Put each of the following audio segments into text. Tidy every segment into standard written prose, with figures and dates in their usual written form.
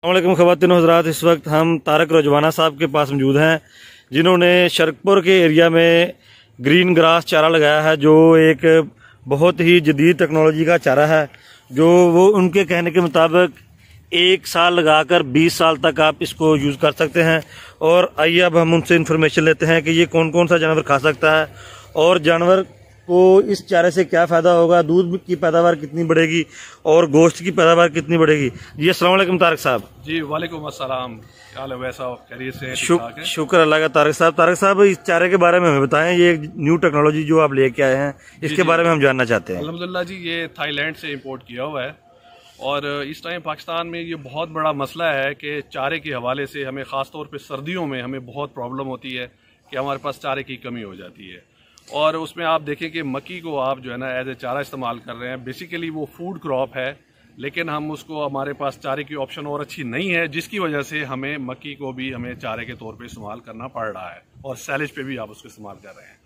अस्सलामुअलैकुम ख़वातीन हज़रात, इस वक्त हम तारक रजवाना साहब के पास मौजूद हैं जिन्होंने शरकपुर के एरिया में ग्रीन ग्रास चारा लगाया है, जो एक बहुत ही जदीद टेक्नोलॉजी का चारा है, जो वो उनके कहने के मुताबिक 1 साल लगाकर 20 साल तक आप इसको यूज़ कर सकते हैं। और आइए अब हम उनसे इन्फॉर्मेशन लेते हैं कि ये कौन कौन सा जानवर खा सकता है और जानवर को इस चारे से क्या फ़ायदा होगा, दूध की पैदावार कितनी बढ़ेगी और गोश्त की पैदावार कितनी बढ़ेगी। जी अस्सलाम वालेकुम तारक साहब। जी वालेकुम अस्सलाम, क्या हाल है ओवैस साहब, खैरियत से? शुक्र अल्लाह का। तारक साहब इस चारे के बारे में हमें बताएं, ये न्यू टेक्नोलॉजी जो आप लेके आए हैं इसके बारे में हम जानना चाहते हैं। अल्हम्दुलिल्लाह जी, ये थाईलैंड से इम्पोर्ट किया हुआ है और इस टाइम पाकिस्तान में ये बहुत बड़ा मसला है कि चारे के हवाले से हमें ख़ास तौर पे सर्दियों में हमें बहुत प्रॉब्लम होती है कि हमारे पास चारे की कमी हो जाती है। और उसमें आप देखें कि मक्की को आप जो है ना एज ए चारा इस्तेमाल कर रहे हैं। बेसिकली वो फूड क्रॉप है, लेकिन हम उसको हमारे पास चारे की ऑप्शन और अच्छी नहीं है, जिसकी वजह से हमें मक्की को भी हमें चारे के तौर पे इस्तेमाल करना पड़ रहा है और सैलेज पे भी आप उसको इस्तेमाल कर रहे हैं।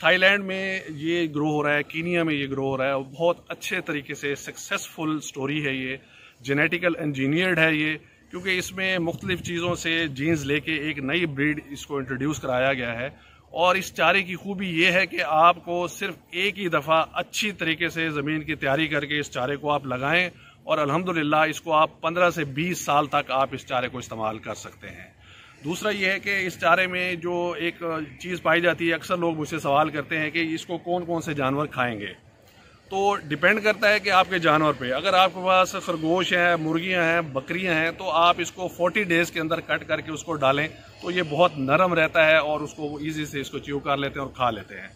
थाईलैंड में ये ग्रो हो रहा है, कीनिया में ये ग्रो हो रहा है और बहुत अच्छे तरीके से सक्सेसफुल स्टोरी है ये। जेनेटिकल इंजीनियर्ड है ये, क्योंकि इसमें मुख्तलिफ चीज़ों से जीन्स लेके एक नई ब्रीड इसको इंट्रोड्यूस कराया गया है। और इस चारे की खूबी ये है कि आपको सिर्फ एक ही दफ़ा अच्छी तरीके से ज़मीन की तैयारी करके इस चारे को आप लगाएं और अल्हम्दुलिल्लाह इसको आप 15 से 20 साल तक आप इस चारे को इस्तेमाल कर सकते हैं। दूसरा ये है कि इस चारे में जो एक चीज़ पाई जाती है, अक्सर लोग मुझसे सवाल करते हैं कि इसको कौन कौन से जानवर खाएंगे। तो डिपेंड करता है कि आपके जानवर पे। अगर आपके पास खरगोश हैं, मुर्गियां हैं, बकरियां हैं, तो आप इसको 40 डेज़ के अंदर कट करके उसको डालें तो ये बहुत नरम रहता है और उसको ईजी से इसको च्यू कर लेते हैं और खा लेते हैं।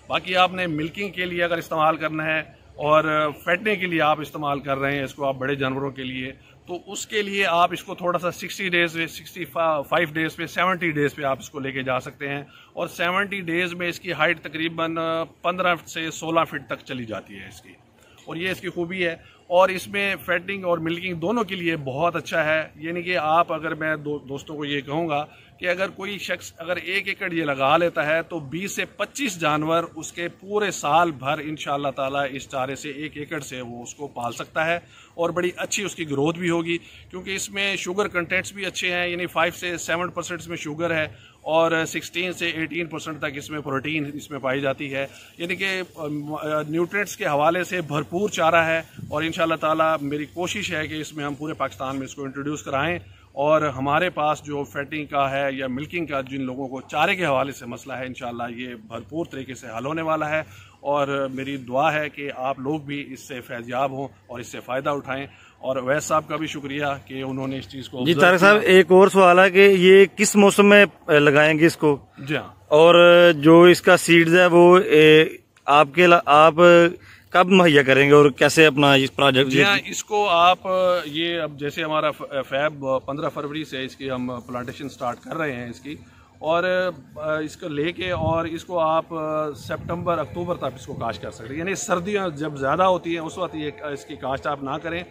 बाकी आपने मिल्किंग के लिए अगर इस्तेमाल करना है और फैटने के लिए आप इस्तेमाल कर रहे हैं इसको आप बड़े जानवरों के लिए, तो उसके लिए आप इसको थोड़ा सा 60 डेज़ पे, 65 डेज़ पे, 70 डेज़ पे आप इसको लेके जा सकते हैं। और 70 डेज़ में इसकी हाइट तकरीबन 15 से 16 फीट तक चली जाती है इसकी, और ये इसकी खूबी है। और इसमें फैटिंग और मिल्किंग दोनों के लिए बहुत अच्छा है। यानी कि आप अगर मैं दोस्तों को ये कहूँगा कि अगर कोई शख्स अगर 1 एकड़ ये लगा लेता है तो 20 से 25 जानवर उसके पूरे साल भर इंशाअल्लाह ताला इस चारे से 1 एकड़ से वो उसको पाल सकता है और बड़ी अच्छी उसकी ग्रोथ भी होगी, क्योंकि इसमें शुगर कंटेंट्स भी अच्छे हैं। यानी 5 से 7% इसमें शुगर है और 16 से 18% तक इसमें प्रोटीन इसमें पाई जाती है। यानी कि न्यूट्रिएंट्स के हवाले से भरपूर चारा है और इंशाअल्लाह ताला मेरी कोशिश है कि इसमें हम पूरे पाकिस्तान में इसको इंट्रोड्यूस कराएं। और हमारे पास जो फैटिंग का है या मिल्किंग का जिन लोगों को चारे के हवाले से मसला है, इंशाअल्लाह ये भरपूर तरीके से हल होने वाला है। और मेरी दुआ है कि आप लोग भी इससे फैज़याब हों और इससे फ़ायदा उठाएं। और ओवैस साहब का भी शुक्रिया कि उन्होंने इस चीज़ को। जी तारक साहब, एक और सवाल है कि ये किस मौसम में लगाएंगे इसको? जी हाँ। और जो इसका सीड्स है वो आप कब मुहैया करेंगे और कैसे अपना इस प्रोजेक्ट? जी हाँ, इसको आप ये अब जैसे हमारा फैब 15 फरवरी से इसकी हम प्लांटेशन स्टार्ट कर रहे हैं इसकी, और इसको लेके और इसको आप सितंबर अक्टूबर तक इसको काश्त कर सकते हैं। यानी सर्दियाँ जब ज़्यादा होती हैं उस वक्त ये इसकी काश्त आप ना करें,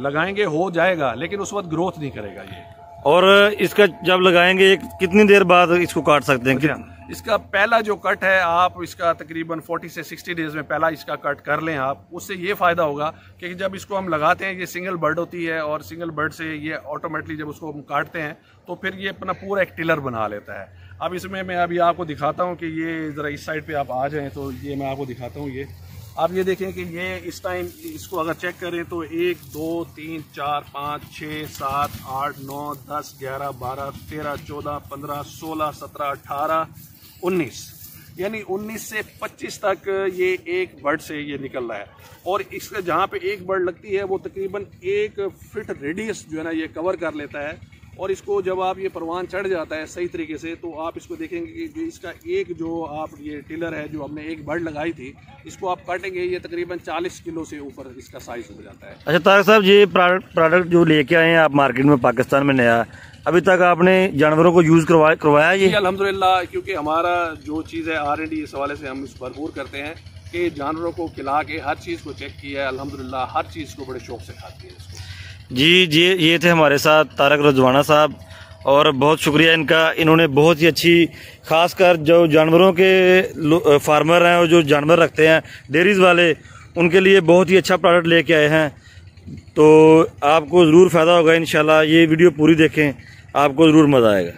लगाएंगे हो जाएगा लेकिन उस वक्त ग्रोथ नहीं करेगा ये। और इसका जब लगाएंगे कितनी देर बाद इसको काट सकते हैं? इसका पहला जो कट है आप इसका तकरीबन 40 से 60 डेज़ में पहला इसका कट कर लें आप। उससे ये फ़ायदा होगा कि जब इसको हम लगाते हैं ये सिंगल बर्ड होती है और सिंगल बर्ड से ये ऑटोमेटिकली जब उसको हम काटते हैं तो फिर ये अपना पूरा एक टिलर बना लेता है। अब इसमें मैं अभी आपको दिखाता हूँ कि ये ज़रा इस साइड पे आप आ जाएँ तो ये मैं आपको दिखाता हूँ। ये आप ये देखें कि ये इस टाइम इसको अगर चेक करें तो 1 2 3 4 5 6 7 8 9 10 11 12 13 14 15 16 17 18 19, यानी 19 से 25 तक ये एक बर्ड से ये निकल रहा है। और इसका जहाँ पे एक बर्ड लगती है वो तकरीबन 1 फीट रेडियस जो है ना ये कवर कर लेता है। और इसको जब आप ये परवान चढ़ जाता है सही तरीके से तो आप इसको देखेंगे कि जो इसका एक जो आप ये टिलर है जो हमने एक बर्ड लगाई थी, इसको आप काटेंगे ये तकरीबन 40 किलो से ऊपर इसका साइज हो जाता है। अच्छा तारक साहब, ये प्रोडक्ट जो लेके आए हैं आप मार्केट में पाकिस्तान में नया, अभी तक आपने जानवरों को यूज करवाया ये? अल्हम्दुलिल्लाह, क्योंकि हमारा जो चीज़ है R&D इस हवाले से हम इस भरपूर करते हैं कि जानवरों को खिला के हर चीज़ को चेक किया है। अल्हम्दुलिल्लाह हर चीज़ को बड़े शौक से खाती है इसको। जी ये थे हमारे साथ तारक रजवाना साहब और बहुत शुक्रिया इनका। इन्होंने बहुत ही अच्छी, खासकर जो जानवरों के फार्मर हैं और जो जानवर रखते हैं डेयरीज वाले, उनके लिए बहुत ही अच्छा प्रोडक्ट लेके आए हैं। तो आपको ज़रूर फ़ायदा होगा इंशाल्लाह। ये वीडियो पूरी देखें, आपको ज़रूर मज़ा आएगा।